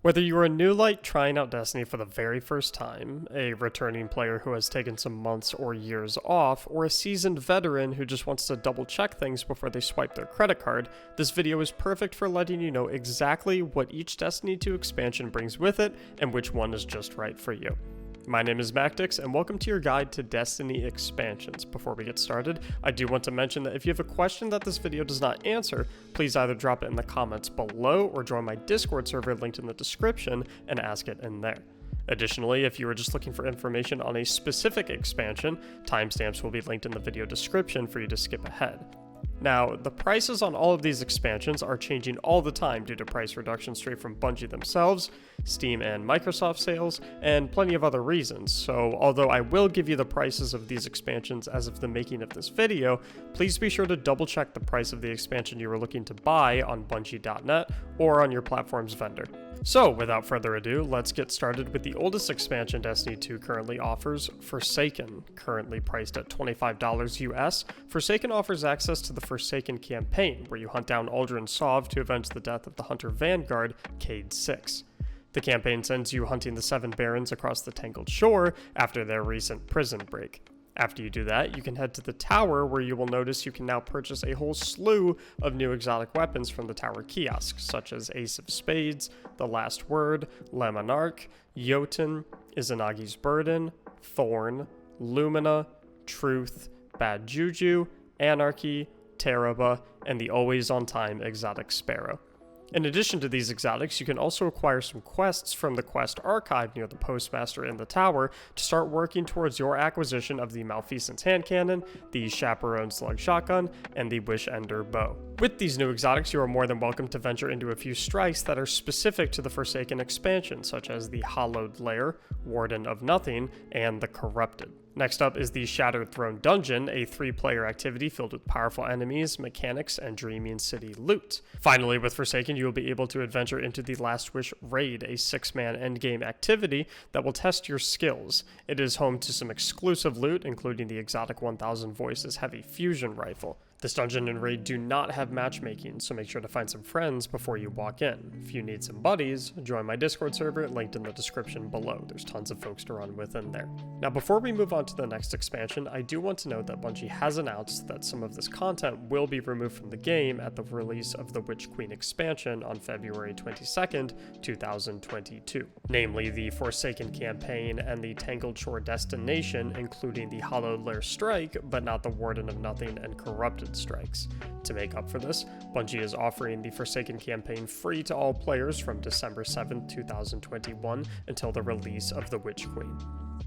Whether you're a new light trying out Destiny for the very first time, a returning player who has taken some months or years off, or a seasoned veteran who just wants to double check things before they swipe their credit card, this video is perfect for letting you know exactly what each Destiny 2 expansion brings with it and which one is just right for you. My name is Mactics, and welcome to your guide to Destiny expansions. Before we get started, I do want to mention that if you have a question that this video does not answer, please either drop it in the comments below or join my Discord server linked in the description and ask it in there. Additionally, if you are just looking for information on a specific expansion, timestamps will be linked in the video description for you to skip ahead. Now, the prices on all of these expansions are changing all the time due to price reductions straight from Bungie themselves, Steam and Microsoft sales, and plenty of other reasons. So, although I will give you the prices of these expansions as of the making of this video, please be sure to double check the price of the expansion you are looking to buy on Bungie.net or on your platform's vendor. So, without further ado, let's get started with the oldest expansion Destiny 2 currently offers, Forsaken. Currently priced at $25 US, Forsaken offers access to the Forsaken campaign, where you hunt down Aldrin Sov to avenge the death of the Hunter Vanguard, Cade 6. The campaign sends you hunting the 7 Barons across the Tangled Shore after their recent prison break. After you do that, you can head to the tower, where you will notice you can now purchase a whole slew of new exotic weapons from the tower kiosks, such as Ace of Spades, The Last Word, Lemonarch, Jotun, Izanagi's Burden, Thorn, Lumina, Truth, Bad Juju, Anarchy, Teraba, and the always-on-time exotic Sparrow. In addition to these exotics, you can also acquire some quests from the quest archive near the Postmaster in the tower to start working towards your acquisition of the Malfeasance Hand Cannon, the Chaperone Slug Shotgun, and the Wish Ender Bow. With these new exotics, you are more than welcome to venture into a few strikes that are specific to the Forsaken expansion, such as the Hollowed Lair, Warden of Nothing, and the Corrupted. Next up is the Shattered Throne Dungeon, a 3-player activity filled with powerful enemies, mechanics, and Dreaming City loot. Finally, with Forsaken, you will be able to adventure into the Last Wish Raid, a 6-man endgame activity that will test your skills. It is home to some exclusive loot, including the exotic 1000 Voices Heavy Fusion Rifle. This dungeon and raid do not have matchmaking, so make sure to find some friends before you walk in. If you need some buddies, join my Discord server linked in the description below. There's tons of folks to run with in there. Now, before we move on to the next expansion, I do want to note that Bungie has announced that some of this content will be removed from the game at the release of the Witch Queen expansion on February 22nd, 2022. Namely, the Forsaken campaign and the Tangled Shore destination, including the Hollowed Lair strike, but not the Warden of Nothing and Corrupted strikes. To make up for this, Bungie is offering the Forsaken campaign free to all players from December 7th, 2021 until the release of the Witch Queen.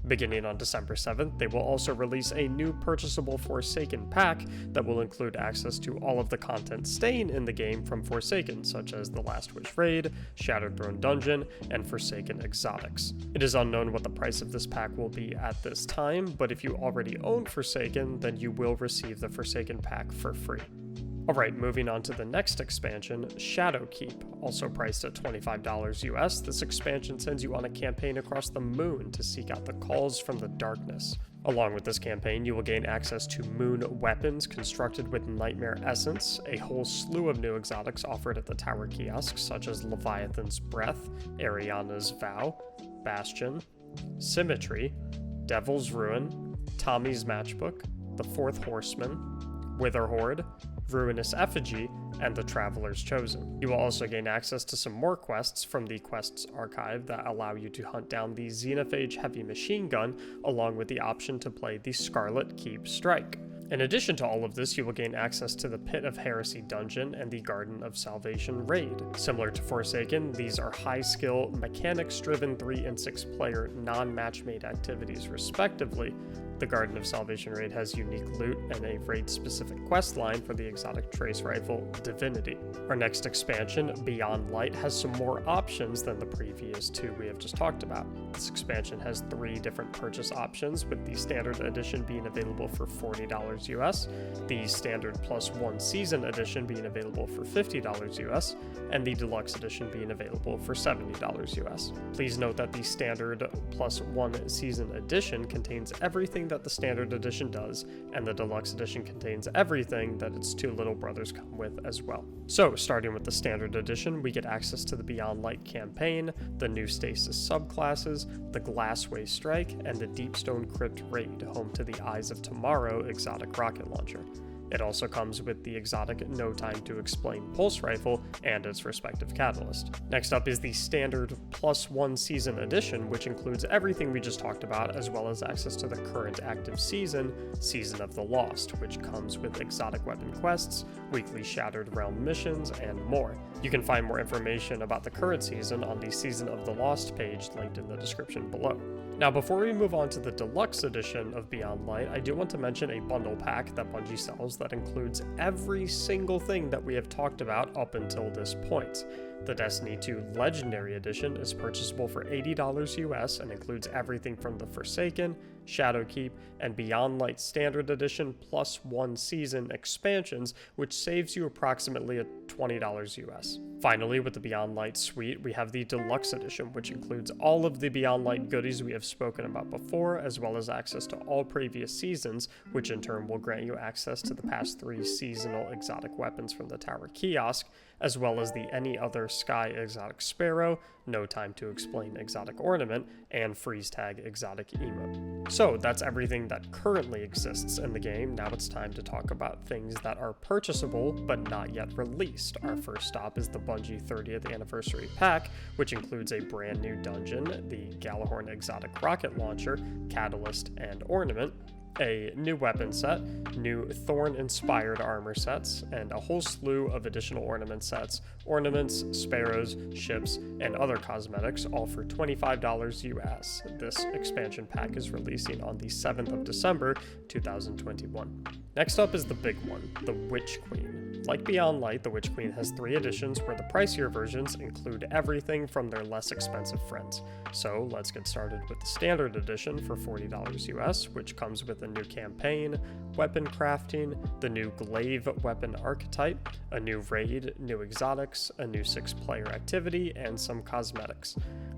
Beginning on December 7th, they will also release a new purchasable Forsaken pack that will include access to all of the content staying in the game from Forsaken, such as the Last Wish Raid, Shattered Throne Dungeon, and Forsaken exotics. It is unknown what the price of this pack will be at this time, but if you already own Forsaken, then you will receive the Forsaken pack for free. Alright, moving on to the next expansion, Shadowkeep. Also priced at $25 US, this expansion sends you on a campaign across the moon to seek out the calls from the darkness. Along with this campaign, you will gain access to moon weapons constructed with Nightmare Essence, a whole slew of new exotics offered at the tower kiosks, such as Leviathan's Breath, Ariana's Vow, Bastion, Symmetry, Devil's Ruin, Tommy's Matchbook, The Fourth Horseman, Witherhoard, Ruinous Effigy, and the Traveler's Chosen. You will also gain access to some more quests from the Quests Archive that allow you to hunt down the Xenophage Heavy Machine Gun, along with the option to play the Scarlet Keep Strike. In addition to all of this, you will gain access to the Pit of Heresy Dungeon and the Garden of Salvation Raid. Similar to Forsaken, these are high-skill, mechanics-driven 3- and 6-player non-match-made activities respectively. The Garden of Salvation Raid has unique loot and a raid-specific quest line for the exotic trace rifle, Divinity. Our next expansion, Beyond Light, has some more options than the previous 2 we have just talked about. This expansion has 3 different purchase options, with the Standard Edition being available for $40 US, the Standard Plus 1 Season Edition being available for $50 US, and the Deluxe Edition being available for $70 US. Please note that the Standard Plus 1 Season Edition contains everything everything that the Standard Edition does, and the Deluxe Edition contains everything that its two little brothers come with as well. So, starting with the Standard Edition, we get access to the Beyond Light campaign, the new Stasis subclasses, the Glassway Strike, and the Deepstone Crypt Raid, home to the Eyes of Tomorrow exotic rocket launcher. It also comes with the exotic No Time to Explain pulse rifle and its respective catalyst. Next up is the standard +1 season edition, which includes everything we just talked about, as well as access to the current active season, Season of the Lost, which comes with exotic weapon quests, weekly Shattered Realm missions, and more. You can find more information about the current season on the Season of the Lost page linked in the description below. Now, before we move on to the deluxe edition of Beyond Light, I do want to mention a bundle pack that Bungie sells that includes every single thing that we have talked about up until this point. The Destiny 2 Legendary Edition is purchasable for $80 US and includes everything from the Forsaken, Shadowkeep, and Beyond Light Standard Edition +1 season expansions, which saves you approximately $20 US. Finally, with the Beyond Light suite, we have the Deluxe Edition, which includes all of the Beyond Light goodies we have spoken about before, as well as access to all previous seasons, which in turn will grant you access to the past 3 seasonal exotic weapons from the Tower Kiosk, as well as the Any Other Sky Exotic Sparrow, No Time to Explain Exotic Ornament, and Freeze Tag Exotic Emote. So that's everything that currently exists in the game. Now it's time to talk about things that are purchasable but not yet released. Our first stop is the Bungie 30th Anniversary Pack, which includes a brand new dungeon, the Galahorn Exotic Rocket Launcher, Catalyst, and Ornament, a new weapon set, new Thorn-inspired armor sets, and a whole slew of additional ornament sets, ornaments, sparrows, ships, and other cosmetics, all for $25 US. This expansion pack is releasing on the 7th of December, 2021. Next up is the big one, the Witch Queen. Like Beyond Light, the Witch Queen has 3 editions where the pricier versions include everything from their less expensive friends. So let's get started with the Standard Edition for $40 US, which comes with a new campaign, weapon crafting, the new glaive weapon archetype, a new raid, new exotics, a new 6-player activity, and some cosmetics.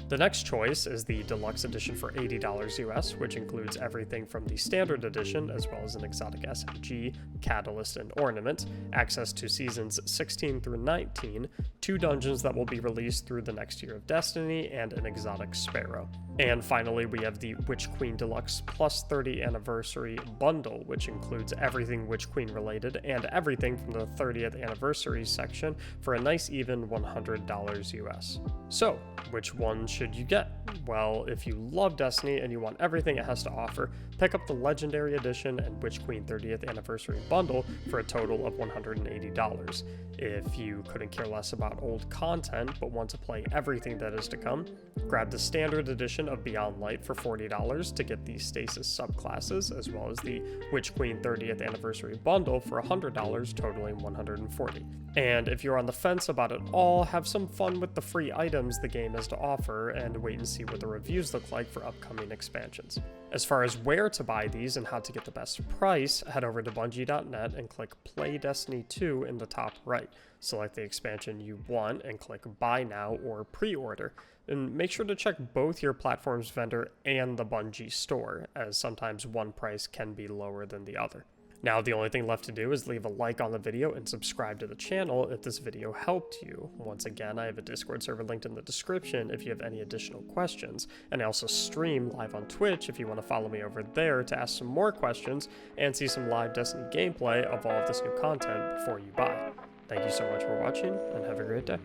The next choice is the Deluxe Edition for $80 US, which includes everything from the Standard Edition, as well as an exotic SMG, catalyst, and ornament, access to seasons 16 through 19, 2 dungeons that will be released through the next year of Destiny, and an exotic sparrow. And finally, we have the Witch Queen Deluxe plus 30 Anniversary Bundle, which includes everything Witch Queen related and everything from the 30th Anniversary section for a nice even $100 US. So, which one should you get? Well, if you love Destiny and you want everything it has to offer, pick up the Legendary Edition and Witch Queen 30th Anniversary Bundle for a total of $180. If you couldn't care less about old content but want to play everything that is to come, grab the Standard Edition of Beyond Light for $40 to get the Stasis subclasses, as well as the Witch Queen 30th Anniversary Bundle for $100, totaling $140. And if you're on the fence about it all, have some fun with the free items the game has to offer and wait and see what the reviews look like for upcoming expansions. As far as where to buy these and how to get the best price, head over to Bungie.net and click Play Destiny 2 in the top right. Select the expansion you want and click Buy Now or Pre-Order. And make sure to check both your platform's vendor and the Bungie store, as sometimes one price can be lower than the other. Now, the only thing left to do is leave a like on the video and subscribe to the channel if this video helped you. Once again, I have a Discord server linked in the description if you have any additional questions, and I also stream live on Twitch if you want to follow me over there to ask some more questions and see some live Destiny gameplay of all of this new content before you buy. Thank you so much for watching, and have a great day.